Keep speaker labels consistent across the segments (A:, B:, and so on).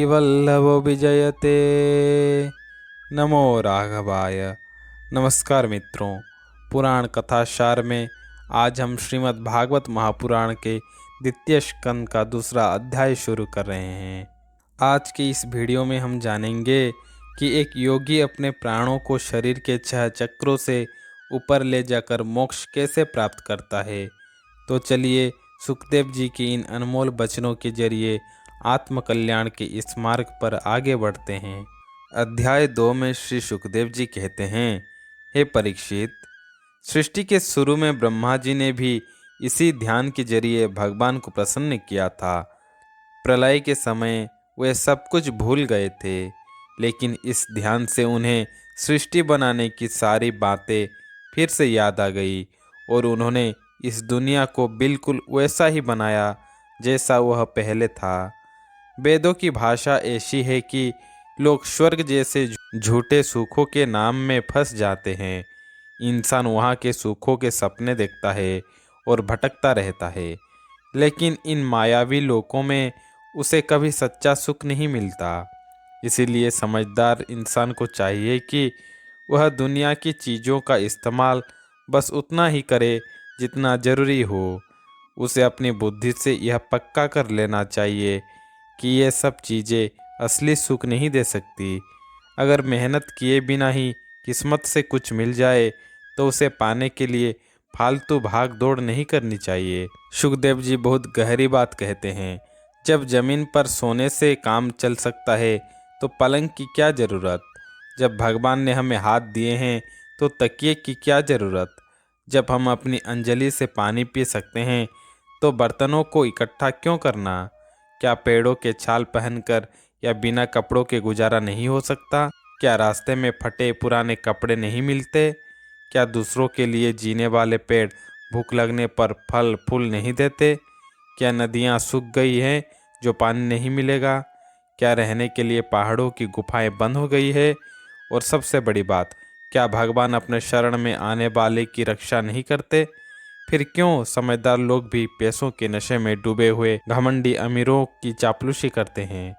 A: श्रीवल्लभो विजयते। नमो राघवाय। नमस्कार मित्रों, पुराण कथासार में आज हम श्रीमद् भागवत महापुराण के द्वितीय स्कंद का दूसरा अध्याय शुरू कर रहे हैं। आज की इस वीडियो में हम जानेंगे कि एक योगी अपने प्राणों को शरीर के 6 चक्रों से ऊपर ले जाकर मोक्ष कैसे प्राप्त करता है। तो चलिए सुखदेव जी की इन अनमोल वचनों के जरिए आत्मकल्याण के इस मार्ग पर आगे बढ़ते हैं। अध्याय 2 में श्री सुखदेव जी कहते हैं, हे परीक्षित, सृष्टि के शुरू में ब्रह्मा जी ने भी इसी ध्यान के जरिए भगवान को प्रसन्न किया था। प्रलय के समय वे सब कुछ भूल गए थे, लेकिन इस ध्यान से उन्हें सृष्टि बनाने की सारी बातें फिर से याद आ गई और उन्होंने इस दुनिया को बिल्कुल वैसा ही बनाया जैसा वह पहले था। वेदों की भाषा ऐसी है कि लोग स्वर्ग जैसे झूठे सुखों के नाम में फंस जाते हैं। इंसान वहाँ के सुखों के सपने देखता है और भटकता रहता है, लेकिन इन मायावी लोकों में उसे कभी सच्चा सुख नहीं मिलता। इसीलिए समझदार इंसान को चाहिए कि वह दुनिया की चीज़ों का इस्तेमाल बस उतना ही करे जितना जरूरी हो। उसे अपनी बुद्धि से यह पक्का कर लेना चाहिए कि ये सब चीज़ें असली सुख नहीं दे सकती। अगर मेहनत किए बिना ही किस्मत से कुछ मिल जाए तो उसे पाने के लिए फालतू भाग दौड़ नहीं करनी चाहिए। सुखदेव जी बहुत गहरी बात कहते हैं। जब जमीन पर सोने से काम चल सकता है तो पलंग की क्या ज़रूरत। जब भगवान ने हमें हाथ दिए हैं तो तकिए की क्या ज़रूरत। जब हम अपनी अंजलि से पानी पी सकते हैं तो बर्तनों को इकट्ठा क्यों करना। क्या पेड़ों के छाल पहनकर या बिना कपड़ों के गुजारा नहीं हो सकता। क्या रास्ते में फटे पुराने कपड़े नहीं मिलते। क्या दूसरों के लिए जीने वाले पेड़ भूख लगने पर फल फूल नहीं देते। क्या नदियाँ सूख गई हैं जो पानी नहीं मिलेगा। क्या रहने के लिए पहाड़ों की गुफाएं बंद हो गई है। और सबसे बड़ी बात, क्या भगवान अपने शरण में आने वाले की रक्षा नहीं करते। फिर क्यों समझदार लोग भी पैसों के नशे में डूबे हुए घमंडी अमीरों की चापलूसी करते हैं।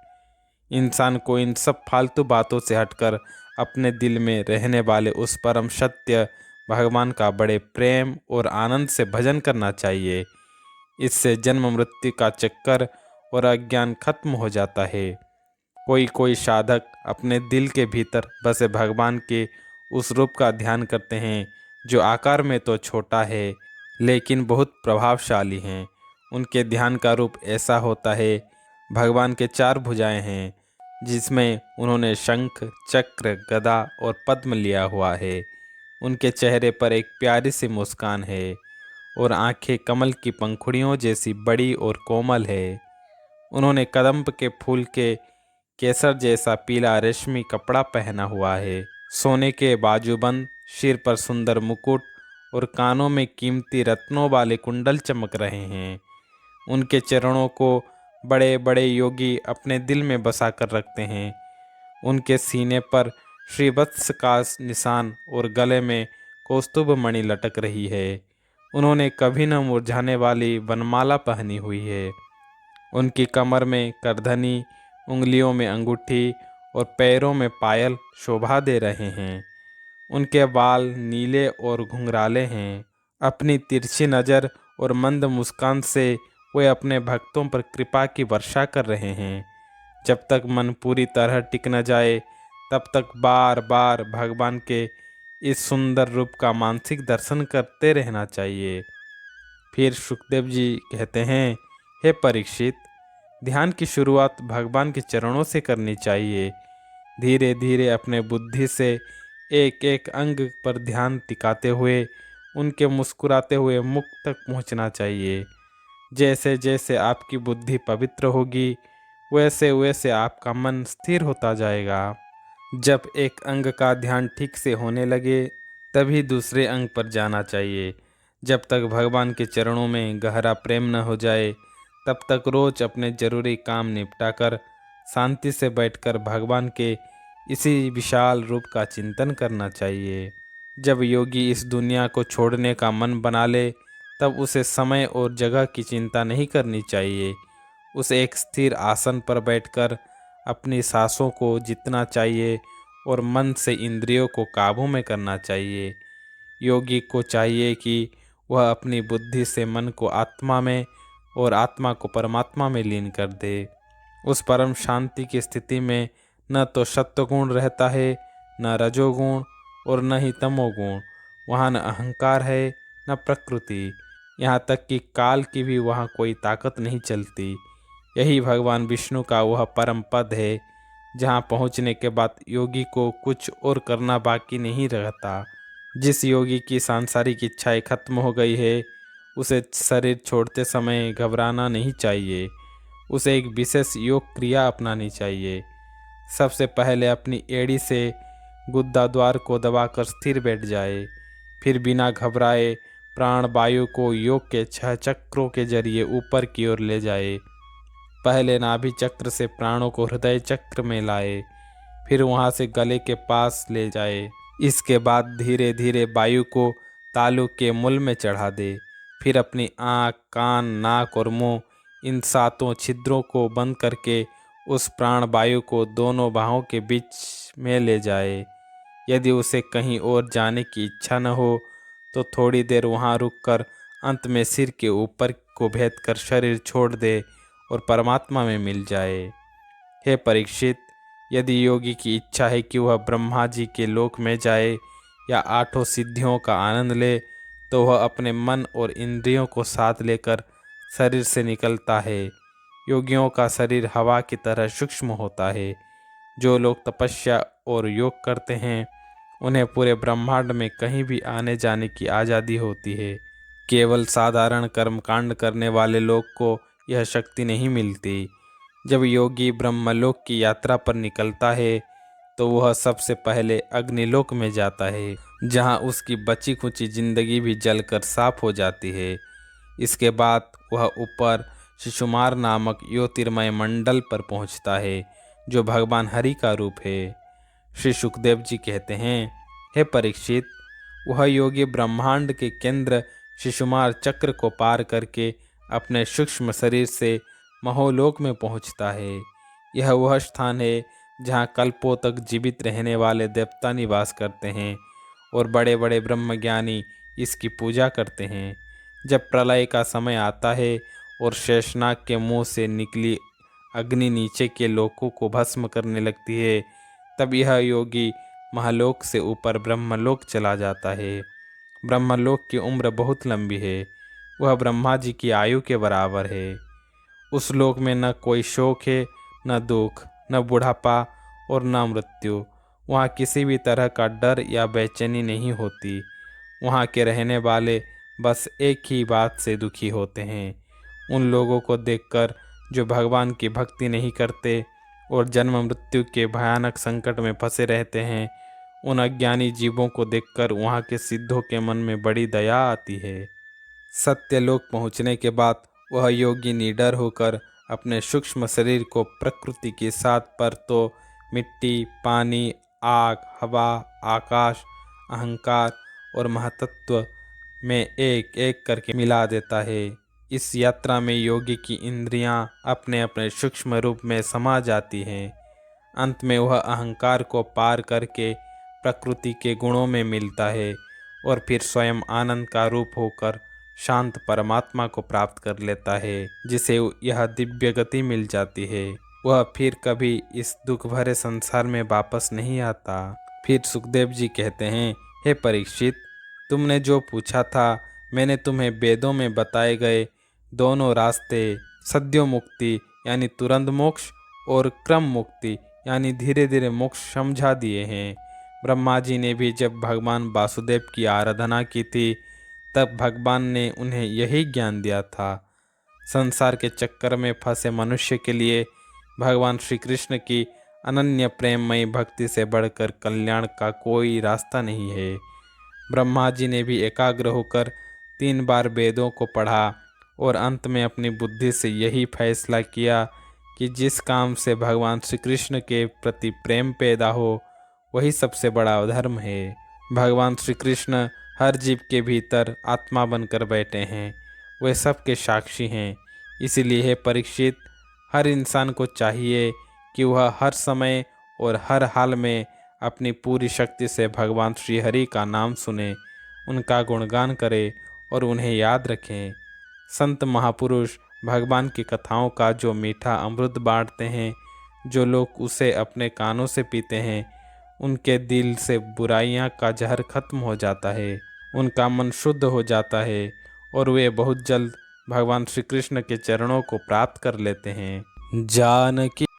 A: इंसान को इन सब फालतू बातों से हटकर अपने दिल में रहने वाले उस परम सत्य भगवान का बड़े प्रेम और आनंद से भजन करना चाहिए। इससे जन्म मृत्यु का चक्कर और अज्ञान खत्म हो जाता है। कोई कोई साधक अपने दिल के भीतर बसे भगवान के उस रूप का ध्यान करते हैं जो आकार में तो छोटा है लेकिन बहुत प्रभावशाली हैं। उनके ध्यान का रूप ऐसा होता है, भगवान के 4 भुजाएं हैं जिसमें उन्होंने शंख, चक्र, गदा और पद्म लिया हुआ है। उनके चेहरे पर एक प्यारी सी मुस्कान है और आंखें कमल की पंखुड़ियों जैसी बड़ी और कोमल है। उन्होंने कदम्ब के फूल के केसर जैसा पीला रेशमी कपड़ा पहना हुआ है। सोने के बाजूबंद, सिर पर सुंदर मुकुट और कानों में कीमती रत्नों वाले कुंडल चमक रहे हैं। उनके चरणों को बड़े बड़े योगी अपने दिल में बसा कर रखते हैं। उनके सीने पर श्रीवत्स का निशान और गले में कौस्तुभ मणि लटक रही है। उन्होंने कभी न मुरझाने वाली वनमाला पहनी हुई है। उनकी कमर में करधनी, उंगलियों में अंगूठी और पैरों में पायल शोभा दे रहे हैं। उनके बाल नीले और घुंघराले हैं। अपनी तिरछी नज़र और मंद मुस्कान से वे अपने भक्तों पर कृपा की वर्षा कर रहे हैं। जब तक मन पूरी तरह टिक न जाए तब तक बार बार भगवान के इस सुंदर रूप का मानसिक दर्शन करते रहना चाहिए। फिर सुखदेव जी कहते हैं, हे परीक्षित, ध्यान की शुरुआत भगवान के चरणों से करनी चाहिए। धीरे धीरे अपने बुद्धि से एक एक अंग पर ध्यान टिकाते हुए उनके मुस्कुराते हुए मुख तक पहुंचना चाहिए। जैसे जैसे आपकी बुद्धि पवित्र होगी वैसे वैसे आपका मन स्थिर होता जाएगा। जब एक अंग का ध्यान ठीक से होने लगे तभी दूसरे अंग पर जाना चाहिए। जब तक भगवान के चरणों में गहरा प्रेम न हो जाए तब तक रोज अपने जरूरी काम निपटाकर शांति से बैठकर भगवान के इसी विशाल रूप का चिंतन करना चाहिए। जब योगी इस दुनिया को छोड़ने का मन बना ले तब उसे समय और जगह की चिंता नहीं करनी चाहिए। उसे एक स्थिर आसन पर बैठकर अपनी सांसों को जितना चाहिए और मन से इंद्रियों को काबू में करना चाहिए। योगी को चाहिए कि वह अपनी बुद्धि से मन को आत्मा में और आत्मा को परमात्मा में लीन कर दे। उस परम शांति की स्थिति में न तो सत्वगुण रहता है, न रजोगुण और न ही तमोगुण। वहाँ न अहंकार है, न प्रकृति, यहाँ तक कि काल की भी वहाँ कोई ताकत नहीं चलती। यही भगवान विष्णु का वह परम पद है, जहाँ पहुँचने के बाद योगी को कुछ और करना बाकी नहीं रहता। जिस योगी की सांसारिक इच्छाएं खत्म हो गई है, उसे शरीर छोड़ते समय घबराना नहीं चाहिए। उसे एक विशेष योग क्रिया अपनानी चाहिए। सबसे पहले अपनी एड़ी से गुद्दा द्वार को दबाकर स्थिर बैठ जाए। फिर बिना घबराए प्राण वायु को योग के 6 चक्रों के जरिए ऊपर की ओर ले जाए। पहले नाभि चक्र से प्राणों को हृदय चक्र में लाए, फिर वहां से गले के पास ले जाए। इसके बाद धीरे धीरे वायु को तालु के मूल में चढ़ा दे। फिर अपनी आँख, कान, नाक और मुंह, इन 7 छिद्रों को बंद करके उस प्राण वायु को दोनों बाहों के बीच में ले जाए। यदि उसे कहीं और जाने की इच्छा न हो तो थोड़ी देर वहां रुककर अंत में सिर के ऊपर को भेद कर शरीर छोड़ दे और परमात्मा में मिल जाए। हे परीक्षित, यदि योगी की इच्छा है कि वह ब्रह्मा जी के लोक में जाए या 8 सिद्धियों का आनंद ले, तो वह अपने मन और इंद्रियों को साथ लेकर शरीर से निकलता है। योगियों का शरीर हवा की तरह सूक्ष्म होता है। जो लोग तपस्या और योग करते हैं, उन्हें पूरे ब्रह्मांड में कहीं भी आने जाने की आज़ादी होती है। केवल साधारण कर्मकांड करने वाले लोग को यह शक्ति नहीं मिलती। जब योगी ब्रह्मलोक की यात्रा पर निकलता है तो वह सबसे पहले अग्निलोक में जाता है, जहां उसकी बची खुची जिंदगी भी जलकर साफ हो जाती है। इसके बाद वह ऊपर शिशुमार नामक ज्योतिर्मय मंडल पर पहुंचता है, जो भगवान हरि का रूप है। श्री सुखदेव जी कहते हैं, हे परीक्षित, वह योगी ब्रह्मांड के केंद्र शिशुमार चक्र को पार करके अपने सूक्ष्म शरीर से महोलोक में पहुंचता है। यह वह स्थान है जहां कल्पों तक जीवित रहने वाले देवता निवास करते हैं और बड़े बड़े ब्रह्मज्ञानी इसकी पूजा करते हैं। जब प्रलय का समय आता है और शेषनाग के मुंह से निकली अग्नि नीचे के लोकों को भस्म करने लगती है, तब यह योगी महलोक से ऊपर ब्रह्मलोक चला जाता है। ब्रह्मलोक की उम्र बहुत लंबी है, वह ब्रह्मा जी की आयु के बराबर है। उस लोक में न कोई शोक है, न दुख, न बुढ़ापा और न मृत्यु। वहाँ किसी भी तरह का डर या बेचैनी नहीं होती। वहाँ के रहने वाले बस एक ही बात से दुखी होते हैं, उन लोगों को देखकर जो भगवान की भक्ति नहीं करते और जन्म मृत्यु के भयानक संकट में फंसे रहते हैं। उन अज्ञानी जीवों को देखकर वहाँ के सिद्धों के मन में बड़ी दया आती है। सत्यलोक पहुँचने के बाद वह योगी निडर होकर अपने सूक्ष्म शरीर को प्रकृति की 7 परतों मिट्टी, पानी, आग, हवा, आकाश, अहंकार और महतत्व में एक एक करके मिला देता है। इस यात्रा में योगी की इंद्रियां अपने अपने सूक्ष्म रूप में समा जाती हैं। अंत में वह अहंकार को पार करके प्रकृति के गुणों में मिलता है और फिर स्वयं आनंद का रूप होकर शांत परमात्मा को प्राप्त कर लेता है, जिसे यह दिव्य गति मिल जाती है। वह फिर कभी इस दुख भरे संसार में वापस नहीं आता। फिर सुखदेव जी कहते हैं, हे परीक्षित, तुमने जो पूछा था, मैंने तुम्हें वेदों में बताए गए दोनों रास्ते, सद्यो मुक्ति यानी तुरंत मोक्ष और क्रम मुक्ति यानी धीरे धीरे मोक्ष समझा दिए हैं। ब्रह्मा जी ने भी जब भगवान वासुदेव की आराधना की थी, तब भगवान ने उन्हें यही ज्ञान दिया था। संसार के चक्कर में फंसे मनुष्य के लिए भगवान श्री कृष्ण की अनन्य प्रेममयी भक्ति से बढ़कर कल्याण का कोई रास्ता नहीं है। ब्रह्मा जी ने भी एकाग्र होकर 3 बार वेदों को पढ़ा और अंत में अपनी बुद्धि से यही फैसला किया कि जिस काम से भगवान श्री कृष्ण के प्रति प्रेम पैदा हो, वही सबसे बड़ा धर्म है। भगवान श्री कृष्ण हर जीव के भीतर आत्मा बनकर बैठे हैं, वे सबके साक्षी हैं। इसीलिए हे परीक्षित, हर इंसान को चाहिए कि वह हर समय और हर हाल में अपनी पूरी शक्ति से भगवान श्री हरि का नाम सुने, उनका गुणगान करें और उन्हें याद रखें। संत महापुरुष भगवान की कथाओं का जो मीठा अमृत बांटते हैं, जो लोग उसे अपने कानों से पीते हैं, उनके दिल से बुराइयां का जहर खत्म हो जाता है, उनका मन शुद्ध हो जाता है और वे बहुत जल्द भगवान श्री कृष्ण के चरणों को प्राप्त कर लेते हैं। जानकी